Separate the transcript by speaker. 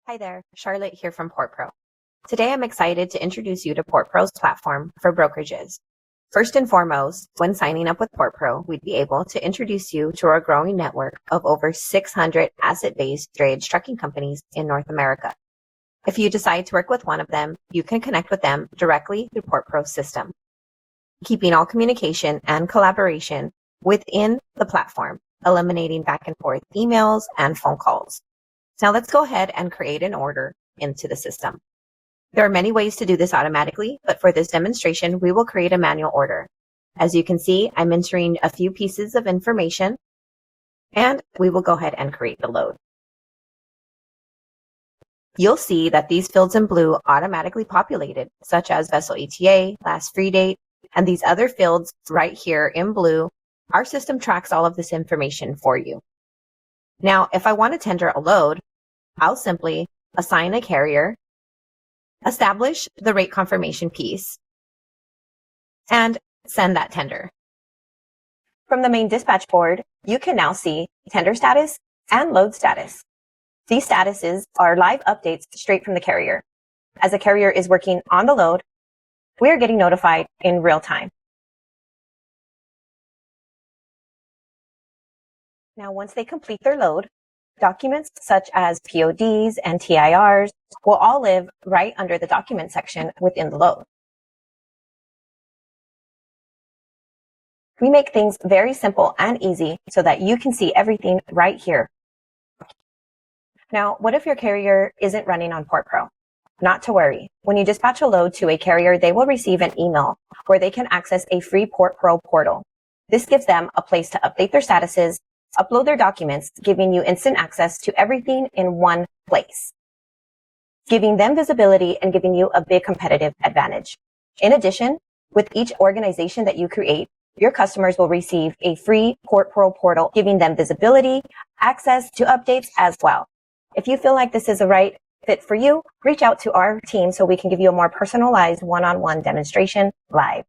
Speaker 1: Hi there, Charlotte here from PortPro. Today I'm excited to introduce you to PortPro's platform for brokerages. First and foremost, when signing up with PortPro, we'd be able to introduce you to our growing network of over 600 asset-based drayage trucking companies in North America. If you decide to work with one of them, you can connect with them directly through PortPro's system, keeping all communication and collaboration within the platform, eliminating back and forth emails and phone calls. Now let's go ahead and create an order into the system. There are many ways to do this automatically, but for this demonstration, we will create a manual order. As you can see, I'm entering a few pieces of information, and we will go ahead and create the load. You'll see that these fields in blue automatically populated, such as vessel ETA, last free date, and these other fields right here in blue. Our system tracks all of this information for you. Now, if I want to tender a load, I'll simply assign a carrier, establish the rate confirmation piece, and send that tender. From the main dispatch board, you can now see tender status and load status. These statuses are live updates straight from the carrier. As the carrier is working on the load, we are getting notified in real time. Now, once they complete their load, documents such as PODs and TIRs will all live right under the document section within the load. We make things very simple and easy so that you can see everything right here. Now, what if your carrier isn't running on PortPro? Not to worry. When you dispatch a load to a carrier, they will receive an email where they can access a free PortPro portal. This gives them a place to update their statuses, upload their documents, giving you instant access to everything in one place, giving them visibility and giving you a big competitive advantage. In addition, with each organization that you create, your customers will receive a free PortPro portal, giving them visibility, access to updates as well. If you feel like this is the right fit for you, reach out to our team so we can give you a more personalized one-on-one demonstration live.